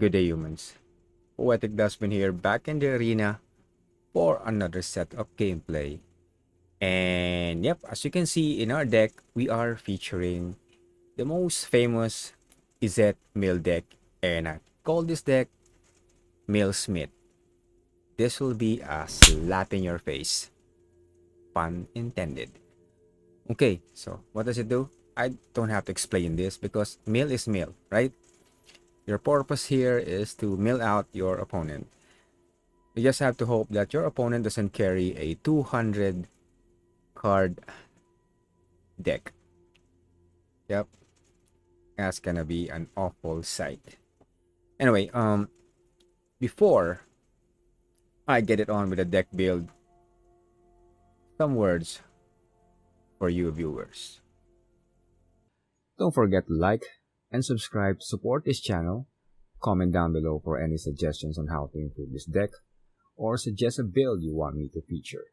Good day, humans. Poetic Dustbin here, back in the arena for another set of gameplay. And yep, as you can see in our deck, we are featuring the most famous Izzet Mill Deck, and I call this deck Mill Smith. This will be a slap in your face. Pun intended. Okay, so what does it do? I don't have to explain this because mill is mill, right? Your purpose here is to mill out your opponent. You just have to hope that your opponent doesn't carry a 200 card deck. Yep, that's gonna be an awful sight. Anyway, before I get it on with the deck build, some words for you viewers. Don't forget to like and subscribe to support this channel. Comment down below for any suggestions on how to improve this deck, or suggest a build you want me to feature.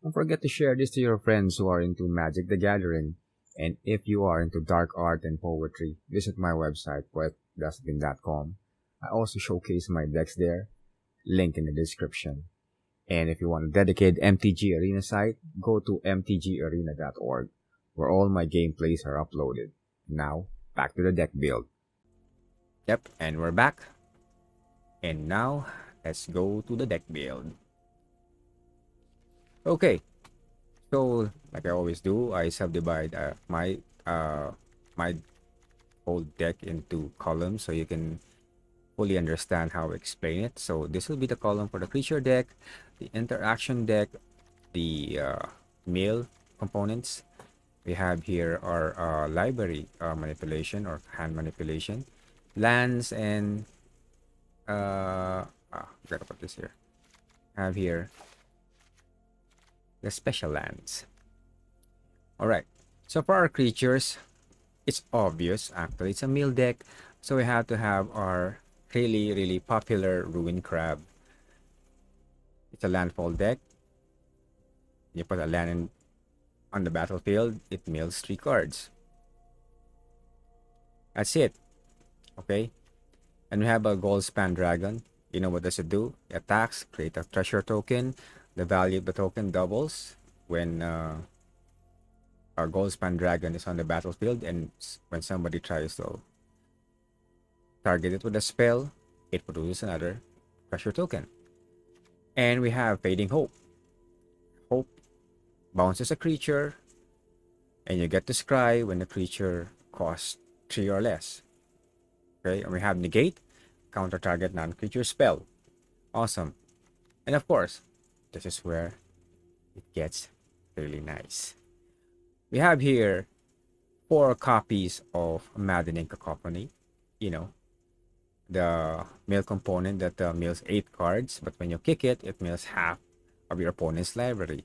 Don't forget to share this to your friends who are into Magic the Gathering, and if you are into dark art and poetry, visit my website poetdustbin.com. I also showcase my decks there, link in the description. And if you want a dedicated MTG Arena site, go to mtgarena.org, where all my gameplays are uploaded. Now, back to the deck build. Yep, and we're back. And now, let's go to the deck build. Okay, so like I always do, I subdivide my whole deck into columns so you can fully understand how I explain it. So this will be the column for the creature deck, the interaction deck, the mill components. We have here our library manipulation or hand manipulation, lands, and gotta put this here. Have here the special lands. All right. So for our creatures, it's obvious. Actually, it's a mill deck, so we have to have our really popular Ruin Crab. It's a landfall deck. You put a land on the battlefield, it mills 3 cards. That's it. Okay. And we have a Goldspan Dragon. You know what does it do? It attacks, create a treasure token. The value of the token doubles when our Goldspan Dragon is on the battlefield, and when somebody tries to target it with a spell, it produces another treasure token. And we have Fading Hope. Hope bounces a creature, and you get to scry when the creature costs 3 or less. Okay, and we have Negate, counter target non-creature spell. Awesome. And of course, this is where it gets really nice. We have here 4 copies of Maddening Cacophony. You know, the mill component that mills 8 cards, but when you kick it, it mills half of your opponent's library.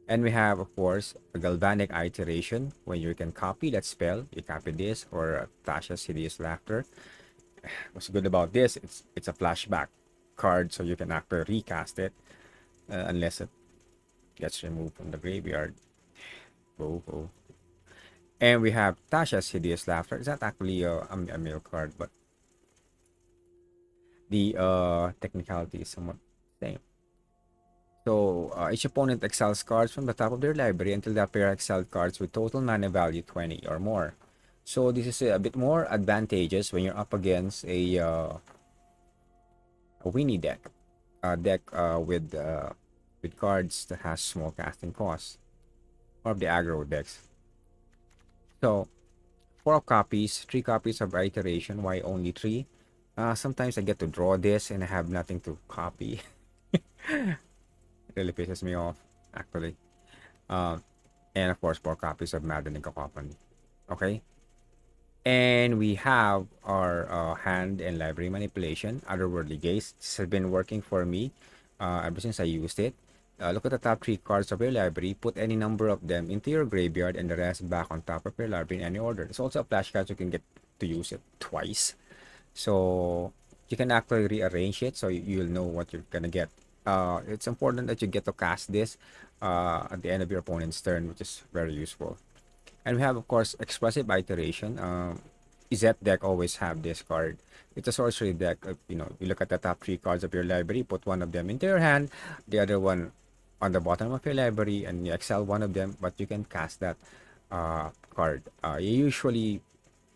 And we have, of course, a Galvanic Iteration. When you can copy that spell, you copy this, or Tasha's Hideous Laughter. What's good about this, it's a flashback card, so you can actually recast it unless it gets removed from the graveyard. Go. And we have Tasha's Hideous Laughter. It's not actually a mill card, but the technicality is somewhat the same. So each opponent exiles cards from the top of their library until they appear exiled cards with total mana value 20 or more. So this is a bit more advantageous when you're up against a Winnie deck, a deck with cards that has small casting costs, or the aggro decks. So 4 copies, 3 copies of Iteration. Why only 3? Sometimes I get to draw this and I have nothing to copy. It really pisses me off, actually. And of course, 4 copies of Maddening Cacophony. Okay. And we have our hand and library manipulation, Otherworldly Gaze. This has been working for me ever since I used it. Look at the top 3 cards of your library, put any number of them into your graveyard, and the rest back on top of your library in any order. It's also a flash card, so you can get to use it twice. So you can actually rearrange it, so you'll know what you're gonna get. It's important that you get to cast this at the end of your opponent's turn, which is very useful. And we have, of course, Expressive Iteration. Izzet deck always have this card. It's a sorcery deck. You know, you look at the top 3 cards of your library, put one of them into your hand, the other one on the bottom of your library, and you exile one of them, but you can cast that card. You usually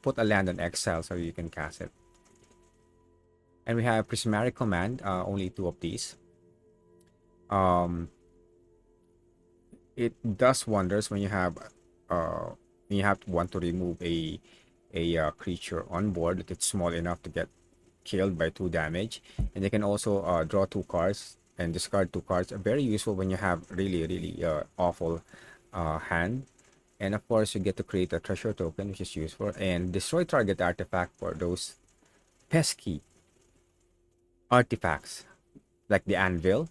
put a land on exile so you can cast it. And we have Prismari Command, only 2 of these. It does wonders when you have want to remove a creature on board that it's small enough to get killed by 2 damage, and they can also draw 2 cards and discard 2 cards. Very useful when you have really awful hand. And of course, you get to create a treasure token, which is useful, and destroy target artifact for those pesky artifacts like the Anvil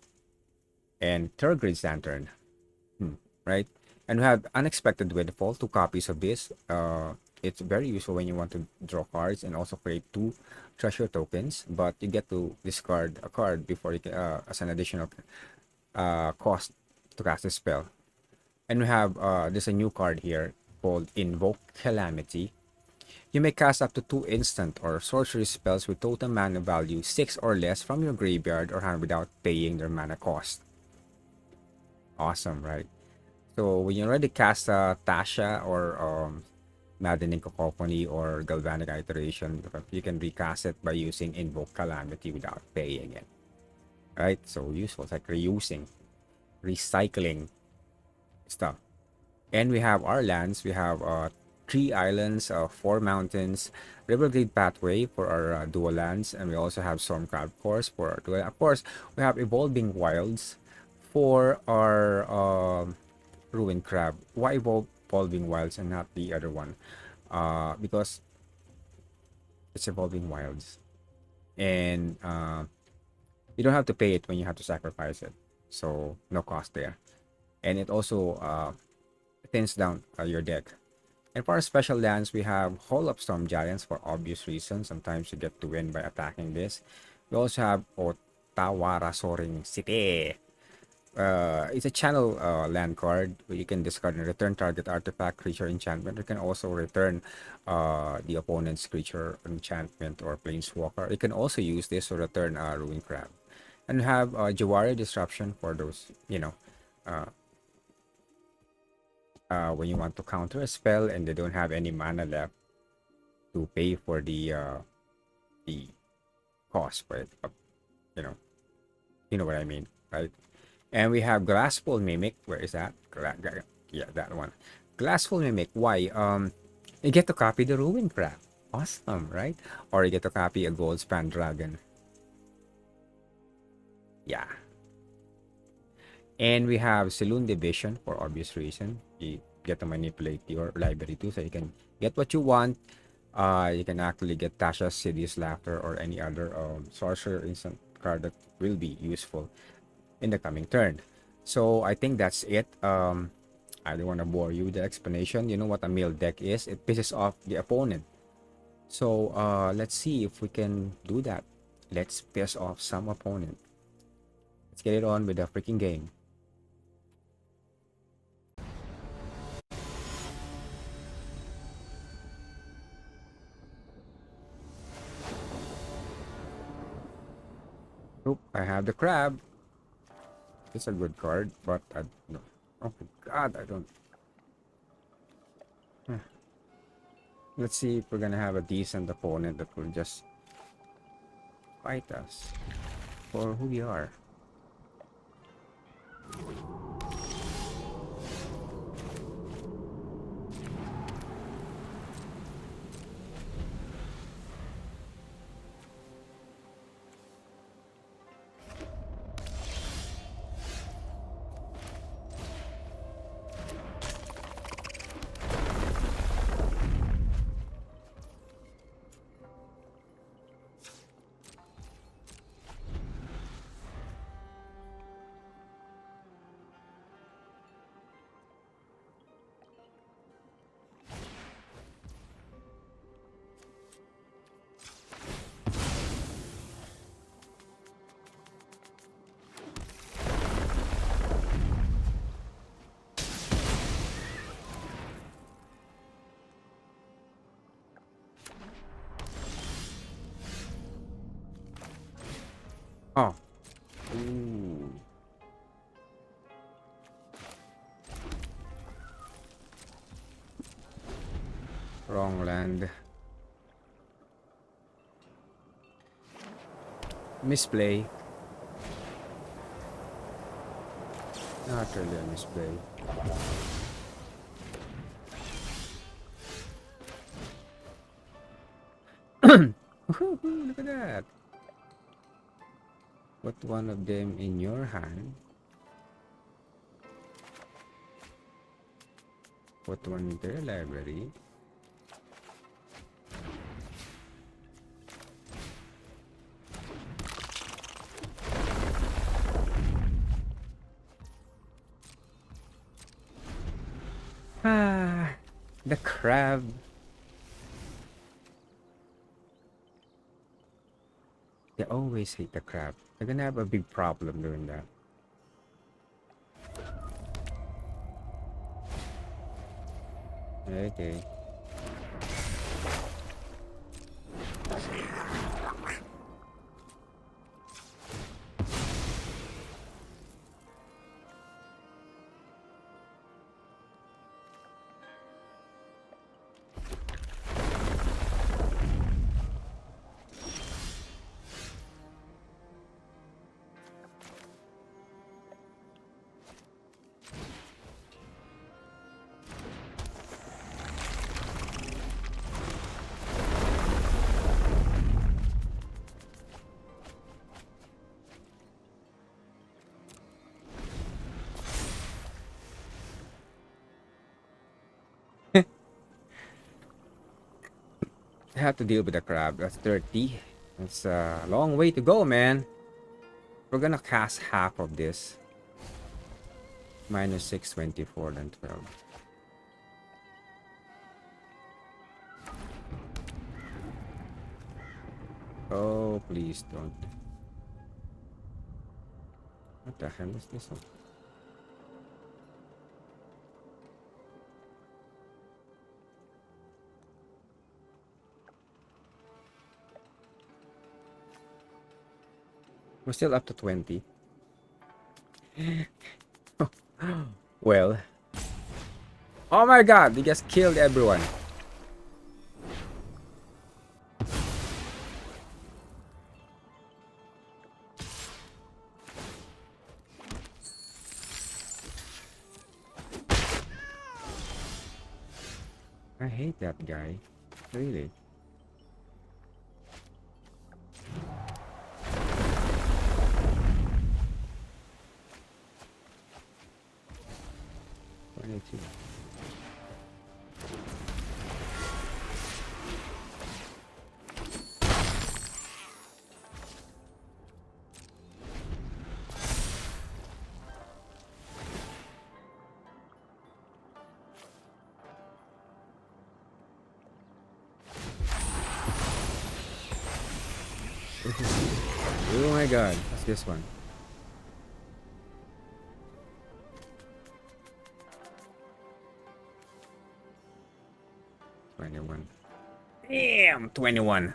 and Turgid's Lantern, right? And we have Unexpected Windfall, 2 copies of this. It's very useful when you want to draw cards and also create 2 treasure tokens, but you get to discard a card before you can, as an additional cost to cast a spell. And we have there's a new card here called Invoke Calamity. You may cast up to 2 instant or sorcery spells with total mana value 6 or less from your graveyard or hand without paying their mana cost. Awesome, right? So when you already cast Tasha or Maddening Cacophony or Galvanic Iteration, you can recast it by using Invoke Calamity without paying it. Right? So useful. It's like reusing, recycling stuff. And we have our lands. We have 3 islands, 4 mountains, Riverglade Pathway for our dual lands, and we also have Stormcloud Course for our dual. Of course, we have Evolving Wilds for our Ruined Crab. Why Evolving Wilds and not the other one? Because it's Evolving Wilds, and you don't have to pay it when you have to sacrifice it, so no cost there. And it also thins down your deck. And for our special lands, we have Hall of Storm Giants for obvious reasons. Sometimes you get to win by attacking this. We also have Ottawa Soaring City. It's a channel land card where you can discard and return target artifact, creature, enchantment. You can also return the opponent's creature, enchantment, or planeswalker. You can also use this to return Ruined Crab. And we have Jwari Disruption for those, when you want to counter a spell and they don't have any mana left to pay for the cost for it. You know what I mean, right? And we have Glasspool Mimic. Where is that? Yeah, that one. Glasspool Mimic. Why? You get to copy the Ruined Crab. Awesome, right? Or you get to copy a Goldspan Dragon. Yeah. And we have Silundi Vision for obvious reason. You get to manipulate your library too, so you can get what you want. You can actually get Tasha's Hideous Laughter or any other sorcerer instant card that will be useful in the coming turn. So I think that's it. I don't want to bore you with the explanation. You know what a mill deck is. It pisses off the opponent. So let's see if we can do that. Let's piss off some opponent. Let's get it on with the freaking game. Oop, I have the crab. It's a good card, but I no. Oh my god, I don't. Let's see if we're gonna have a decent opponent that will just fight us for who we are. Oh. Ooh. Wrong land. Misplay. Not really a misplay. Look at that. Put one of them in your hand. Put one in their library. Ah, the crab. They always hate the crab. They're gonna have a big problem doing that. Okay. I have to deal with the crab. That's 30. That's a long way to go, man. We're gonna cast half of this. Minus 6, 24, then 12. Oh, please don't. What the hell is this one? We're still up to 20. Well. Oh my god, they just killed everyone. I hate that guy. Really. Oh my god, what's this one? Damn, 21.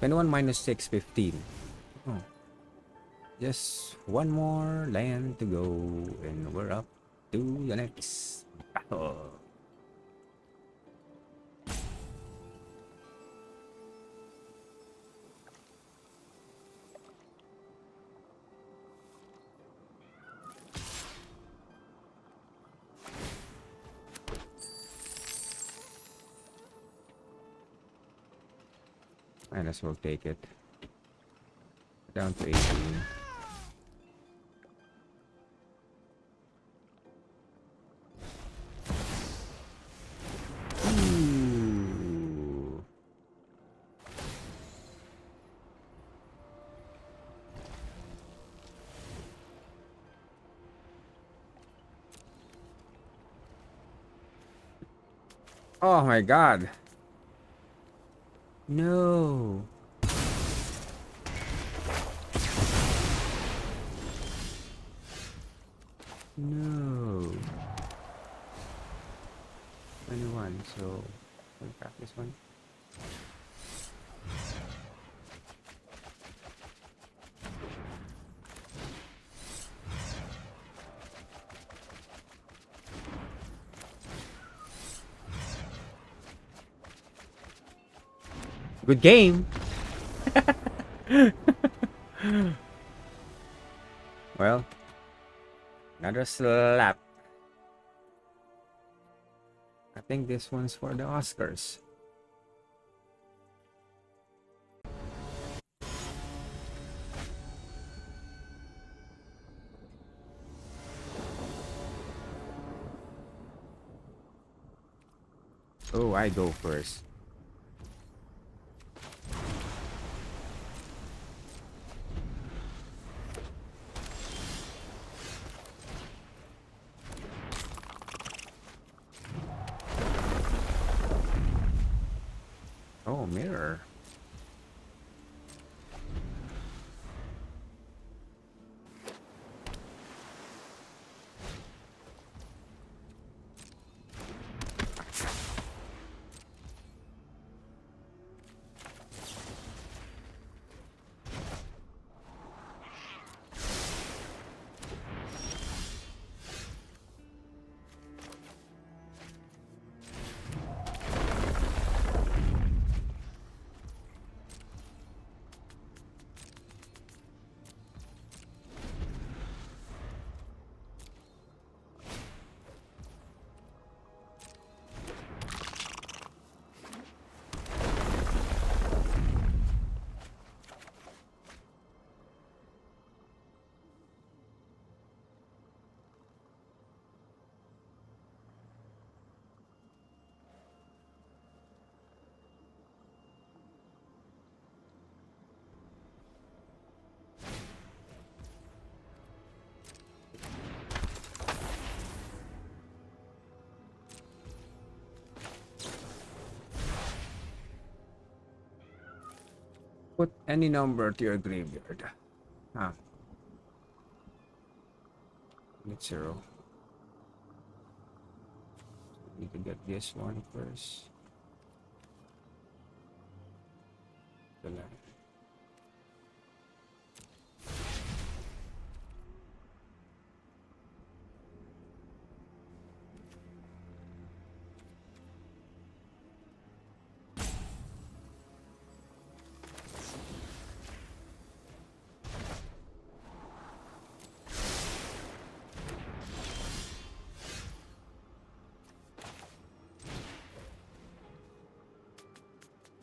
21 minus 6, 15. Oh. Just one more land to go, and we're up to the next battle. Might as well take it. Down to 18. Ooh. Oh my god. No. No. 21, so we'll grab this one. Good game. Well, another slap. I think this one's for the Oscars. Oh, I go first. Oh, mirror. Put any number to your graveyard. Ah. It's 0. Need to get this one first. The land.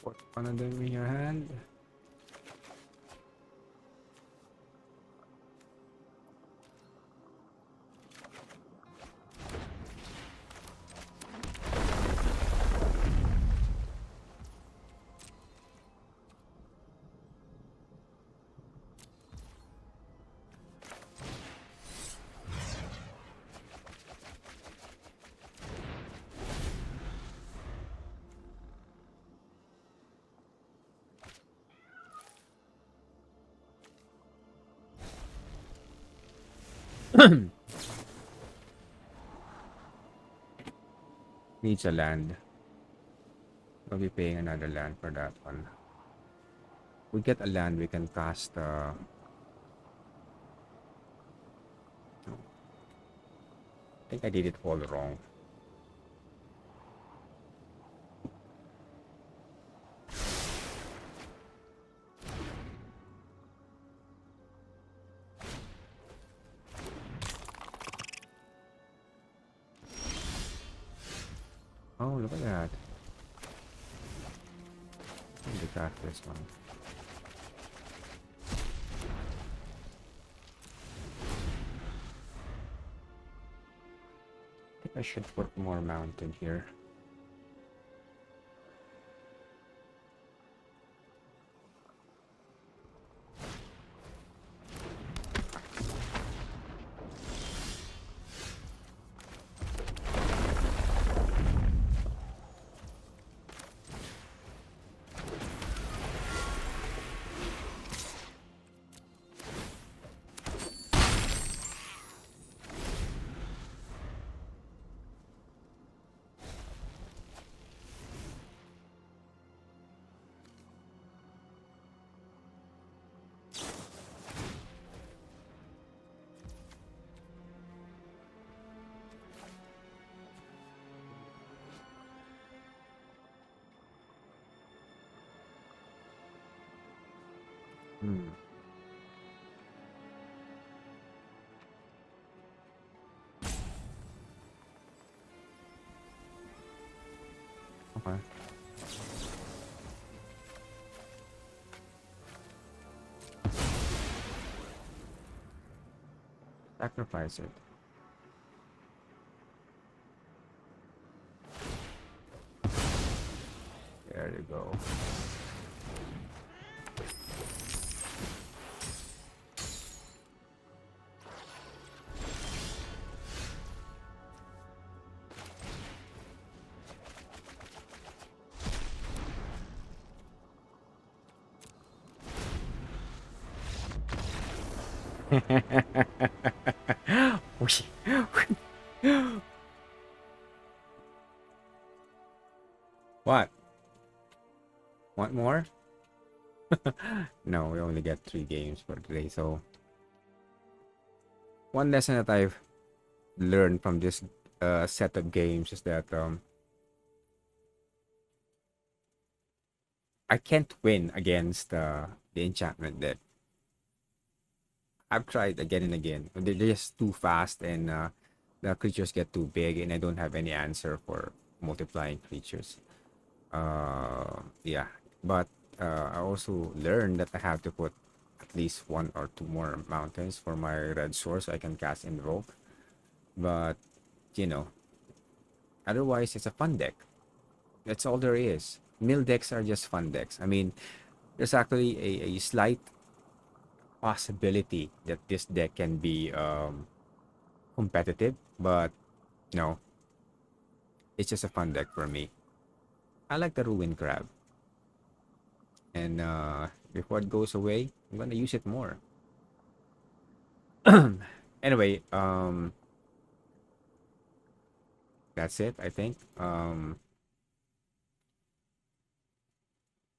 Put one of them in your hand. Needs a land. We'll be paying another land for that one. We get a land, we can cast I think I did it all wrong. Oh, look at that. Let me cast this one. I think I should put more mounted here. Hmm. Okay. Sacrifice it. There you go. What? Want more? No, we only get 3 games for today. So one lesson that I've learned from this set of games is that I can't win against the enchantment deck. I've tried again and again. They're just too fast, and the creatures get too big, and I don't have any answer for multiplying creatures. Yeah, but I also learned that I have to put at least 1 or 2 more mountains for my red source so I can cast Invoke. But you know, otherwise it's a fun deck. That's all there is. Mill decks are just fun decks. I mean, there's actually a slight possibility that this deck can be competitive, but no, it's just a fun deck for me. I like the Ruin Crab, and before it goes away, I'm gonna use it more. Anyway, that's it. I think.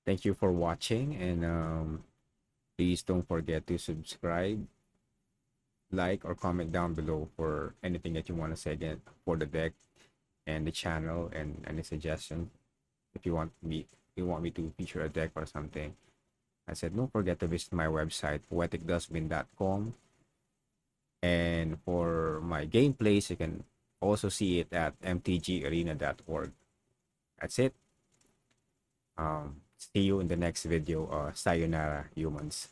Thank you for watching, and please don't forget to subscribe, like, or comment down below for anything that you want to say again for the deck and the channel, and any suggestion if you want me to feature a deck or something. I said don't forget to visit my website poeticdustbin.com, and for my gameplays you can also see it at mtgarena.org. That's it. See you in the next video. Sayonara, humans.